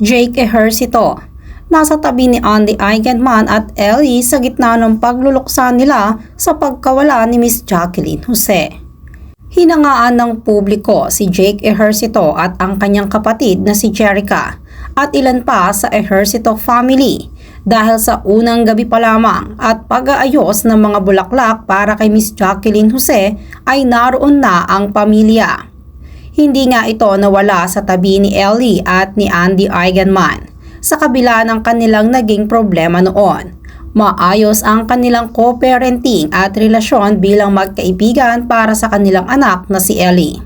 Jake Ejercito. Nasa tabi ni Andy Eigenman at Ellie sa gitna ng pagluluksa nila sa pagkawala ni Miss Jacqueline Jose. Hinangaan ng publiko si Jake Ejercito at ang kanyang kapatid na si Jerica at ilan pa sa Ejercito family dahil sa unang gabi pa lamang at pag-aayos ng mga bulaklak para kay Miss Jacqueline Jose ay naroon na ang pamilya. Hindi nga ito nawala sa tabi ni Ellie at ni Andy Eigenman sa kabila ng kanilang naging problema noon. Maayos ang kanilang co-parenting at relasyon bilang magkaibigan para sa kanilang anak na si Ellie.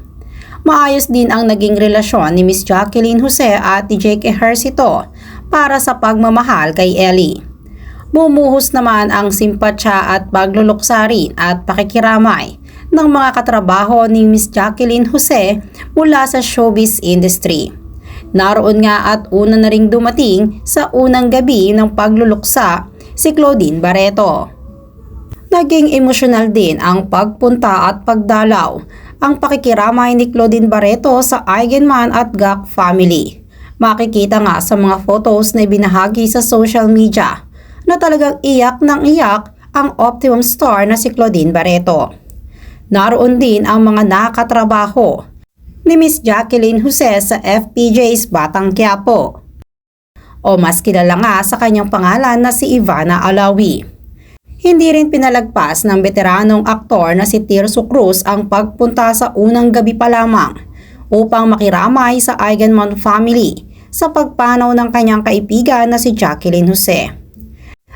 Maayos din ang naging relasyon ni Miss Jacqueline Jose at ni Jake Ejercito para sa pagmamahal kay Ellie. Bumuhos naman ang simpatsya at pagluluksa rin at pakikiramay ng mga katrabaho ni Miss Jacqueline Jose mula sa showbiz industry. Naroon nga at una na ring dumating sa unang gabi ng pagluluksa si Claudine Barreto. Naging emosyonal din ang pagpunta at pagdalaw ang pakikiramay ni Claudine Barreto sa Eigenman at Gak family. Makikita nga sa mga photos na ibinahagi sa social media na talagang iyak ng iyak ang Optimum star na si Claudine Barreto. Naroon din ang mga nakatrabaho ni Miss Jacqueline Jose sa FPJ's Batang Quiapo o mas kilala nga sa kanyang pangalan na si Ivana Alawi. Hindi rin pinalagpas ng veteranong aktor na si Tirso Cruz ang pagpunta sa unang gabi pa lamang upang makiramay sa Eigenman family sa pagpanaw ng kanyang kaibigan na si Jacqueline Jose.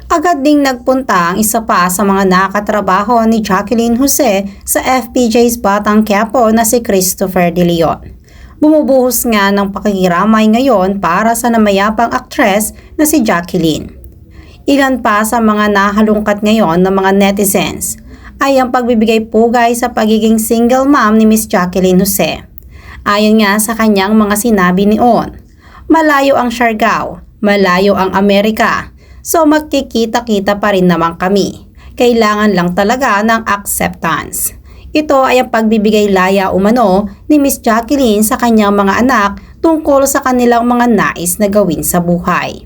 Agad ding nagpunta ang isa pa sa mga nakatrabaho ni Jacqueline Jose sa FPJ's Batang Quiapo na si Christopher De Leon. Bumubuhos nga ng pakikiramay ngayon para sa namayapang aktres na si Jacqueline. Ilan pa sa mga nahalungkat ngayon ng mga netizens ay ang pagbibigay pugay sa pagiging single mom ni Miss Jacqueline Jose. Ayon nga sa kanyang mga sinabi noon, malayo ang Siargao, malayo ang Amerika, so magkikita-kita pa rin naman kami. Kailangan lang talaga ng acceptance. Ito ay ang pagbibigay laya umano ni Miss Jacqueline sa kanyang mga anak tungkol sa kanilang mga nais na gawin sa buhay.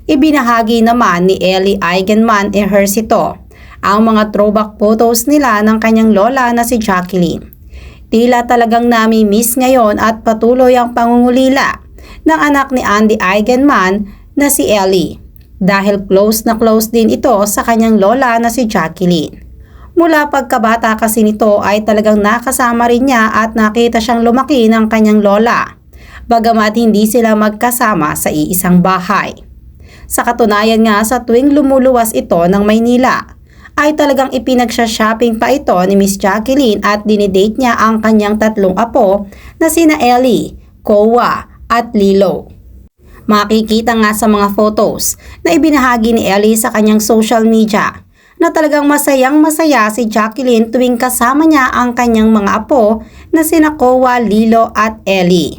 Ibinahagi naman ni Ellie Eigenman Ejercito ang mga throwback photos nila ng kanyang lola na si Jacqueline. Tila talagang nami-miss ngayon at patuloy ang pangungulila ng anak ni Andy Eigenman na si Ellie dahil close na close din ito sa kanyang lola na si Jacqueline. Mula pagkabata kasi nito ay talagang nakasama rin niya at nakita siyang lumaki ng kanyang lola, bagamat hindi sila magkasama sa iisang bahay. Sa katunayan nga sa tuwing lumuluwas ito ng Maynila, ay talagang ipinagsha-shopping pa ito ni Miss Jacqueline at dinidate niya ang kanyang tatlong apo na sina Ellie, Kowa at Lilo. Makikita nga sa mga photos na ibinahagi ni Ellie sa kanyang social media na talagang masayang-masaya si Jacqueline tuwing kasama niya ang kanyang mga apo na sina Kowa, Lilo at Ellie.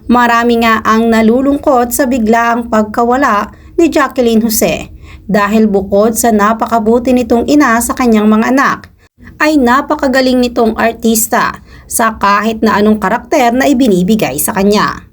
Marami nga ang nalulungkot sa biglaang pagkawala ni Jacqueline Jose dahil bukod sa napakabuti nitong ina sa kanyang mga anak, ay napakagaling nitong artista sa kahit na anong karakter na ibinibigay sa kanya.